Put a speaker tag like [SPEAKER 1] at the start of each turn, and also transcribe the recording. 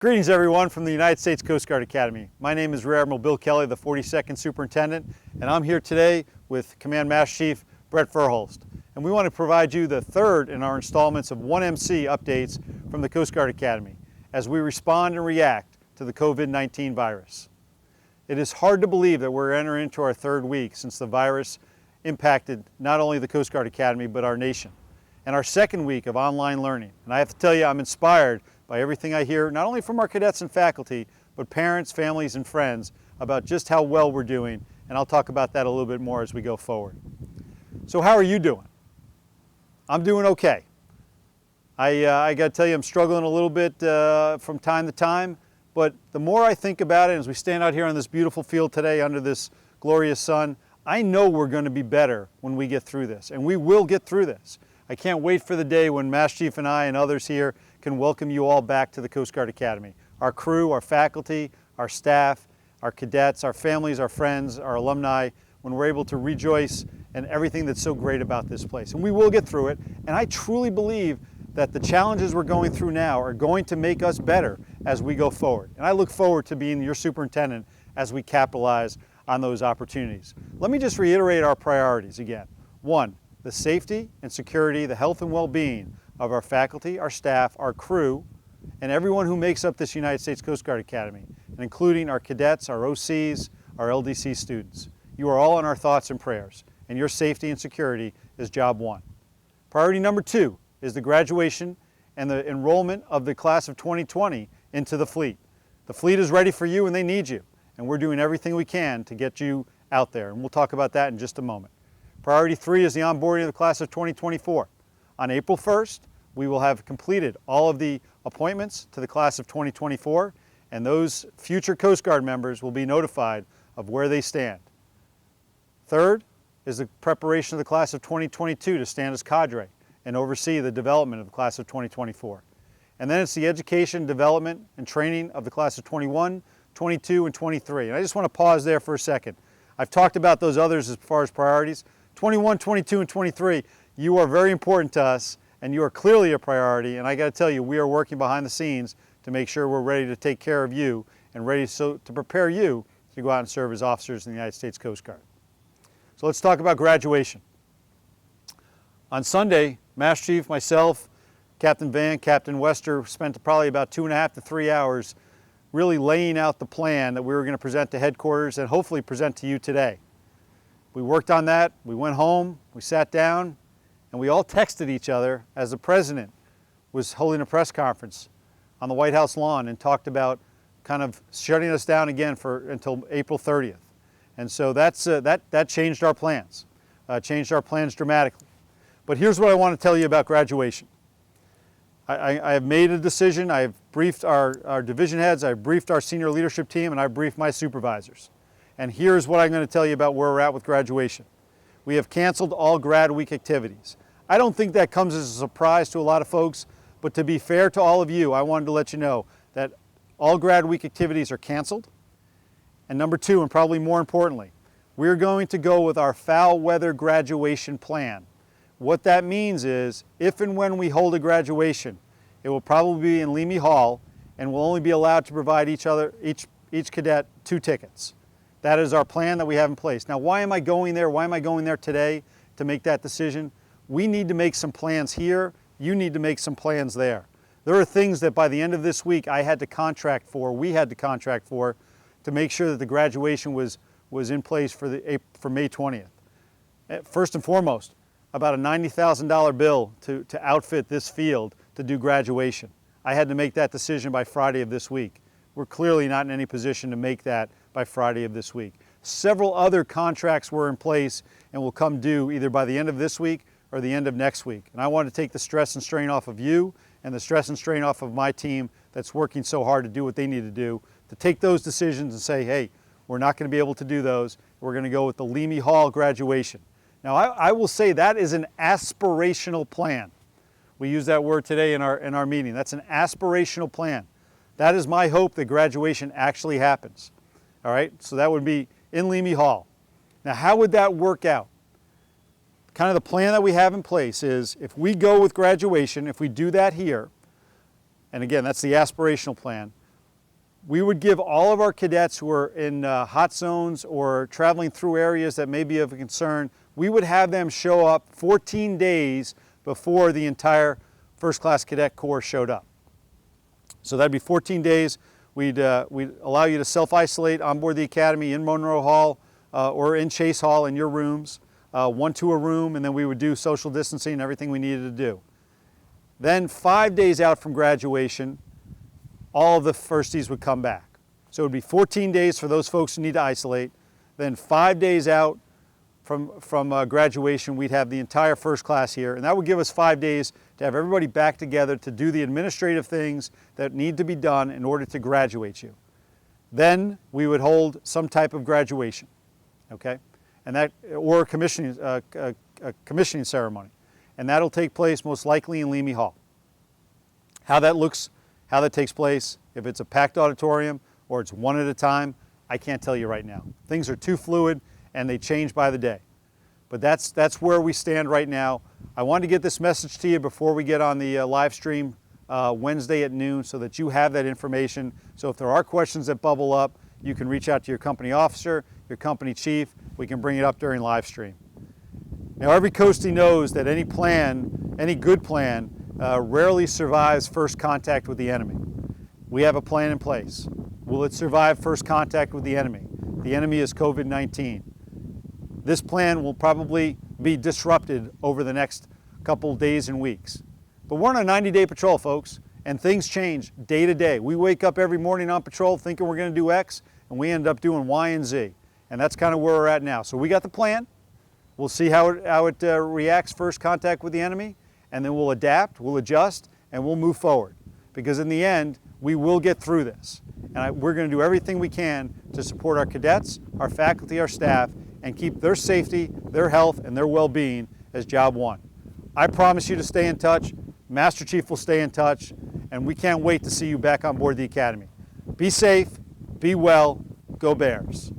[SPEAKER 1] Greetings everyone from the United States Coast Guard Academy. My name is Rear Admiral Bill Kelly, the 42nd Superintendent, and I'm here today with Command Master Chief Brett Verholst. And we want to provide you the third in our installments of 1MC updates from the Coast Guard Academy as we respond and react to the COVID-19 virus. It is hard to believe that we're entering into our third week since the virus impacted not only the Coast Guard Academy but our nation, and our second week of online learning. And I have to tell you, I'm inspired by everything I hear, not only from our cadets and faculty, but parents, families, and friends about just how well we're doing, and I'll talk about that a little bit more as we go forward. So how are you doing? I'm doing okay. I got to tell you, I'm struggling a little bit from time to time, but the more I think about it, as we stand out here on this beautiful field today under this glorious sun, I know we're going to be better when we get through this, and we will get through this. I can't wait for the day when Master Chief and I and others here can welcome you all back to the Coast Guard Academy. Our crew, our faculty, our staff, our cadets, our families, our friends, our alumni, when we're able to rejoice in everything that's so great about this place. And we will get through it, and I truly believe that the challenges we're going through now are going to make us better as we go forward. And I look forward to being your superintendent as we capitalize on those opportunities. Let me just reiterate our priorities again. 1, the safety and security, the health and well-being of our faculty, our staff, our crew, and everyone who makes up this United States Coast Guard Academy, and including our cadets, our OCs, our LDC students. You are all in our thoughts and prayers, and your safety and security is job 1. Priority number 2 is the graduation and the enrollment of the class of 2020 into the fleet. The fleet is ready for you and they need you, and we're doing everything we can to get you out there, and we'll talk about that in just a moment. Priority 3 is the onboarding of the class of 2024. On April 1st, we will have completed all of the appointments to the class of 2024, and those future Coast Guard members will be notified of where they stand. Third is the preparation of the class of 2022 to stand as cadre and oversee the development of the class of 2024. And then it's the education, development, and training of the class of 21, 22, and 23. And I just want to pause there for a second. I've talked about those others as far as priorities. 21, 22, and 23, you are very important to us, and you are clearly a priority, and I got to tell you, we are working behind the scenes to make sure we're ready to take care of you and ready to prepare you to go out and serve as officers in the United States Coast Guard. So let's talk about graduation. On Sunday, Master Chief, myself, Captain Van, Captain Wester spent probably about 2.5 to 3 hours really laying out the plan that we were going to present to headquarters and hopefully present to you today. We worked on that, we went home, we sat down, and we all texted each other as the President was holding a press conference on the White House lawn and talked about kind of shutting us down again until April 30th. And so that changed our plans, dramatically. But here's what I want to tell you about graduation. I have made a decision. I have briefed our division heads, I've briefed our senior leadership team, and I've briefed my supervisors. And here's what I'm going to tell you about where we're at with graduation. We have canceled all grad week activities. I don't think that comes as a surprise to a lot of folks, but to be fair to all of you, I wanted to let you know that all grad week activities are canceled. And number 2, and probably more importantly, we're going to go with our foul weather graduation plan. What that means is, if and when we hold a graduation, it will probably be in Leamy Hall, and we'll only be allowed to provide each cadet 2 tickets. That is our plan that we have in place. Now, why am I going there? Why am I going there today to make that decision? We need to make some plans here. You need to make some plans there. There are things that by the end of this week we had to contract for to make sure that the graduation was in place for May 20th. First and foremost, about a $90,000 bill to outfit this field to do graduation. I had to make that decision by Friday of this week. We're clearly not in any position to make that by Friday of this week. Several other contracts were in place and will come due either by the end of this week or the end of next week. And I want to take the stress and strain off of you and the stress and strain off of my team that's working so hard to do what they need to do, to take those decisions and say, hey, we're not going to be able to do those. We're going to go with the Leamy Hall graduation. Now, I will say that is an aspirational plan. We used that word today in our meeting. That's an aspirational plan. That is my hope that graduation actually happens. All right, so that would be in Leamy Hall. Now, how would that work out? Kind of the plan that we have in place is, if we go with graduation, if we do that here, and again, that's the aspirational plan, We would give all of our cadets who are in hot zones or traveling through areas that may be of concern, we would have them show up 14 days before the entire First Class Cadet Corps showed up. So that'd be 14 days. We'd allow you to self-isolate on board the Academy in Monroe Hall or in Chase Hall in your rooms, one to a room, and then we would do social distancing and everything we needed to do. Then 5 days out from graduation, all of the firsties would come back. So it would be 14 days for those folks who need to isolate. Then 5 days out from graduation, we'd have the entire first class here, and that would give us 5 days to have everybody back together to do the administrative things that need to be done in order to graduate you. Then we would hold some type of graduation, okay? And that, or a commissioning ceremony. And that'll take place most likely in Leamy Hall. How that looks, how that takes place, if it's a packed auditorium or it's one at a time, I can't tell you right now. Things are too fluid and they change by the day. But that's where we stand right now. I wanted to get this message to you before we get on the live stream Wednesday at noon so that you have that information. So if there are questions that bubble up, you can reach out to your company officer, your company chief. We can bring it up during live stream. Now every coastie knows that any plan, any good plan, rarely survives first contact with the enemy. We have a plan in place. Will it survive first contact with the enemy? The enemy is COVID-19. This plan will probably be disrupted over the next couple days and weeks. But we're on a 90-day patrol, folks, and things change day to day. We wake up every morning on patrol thinking we're going to do X, and we end up doing Y and Z. And that's kind of where we're at now. So we got the plan. We'll see how it reacts first contact with the enemy, and then we'll adapt, we'll adjust, and we'll move forward. Because in the end, we will get through this. And we're going to do everything we can to support our cadets, our faculty, our staff, and keep their safety, their health, and their well-being as job one. I promise you to stay in touch. Master Chief will stay in touch, and we can't wait to see you back on board the Academy. Be safe, be well, go Bears.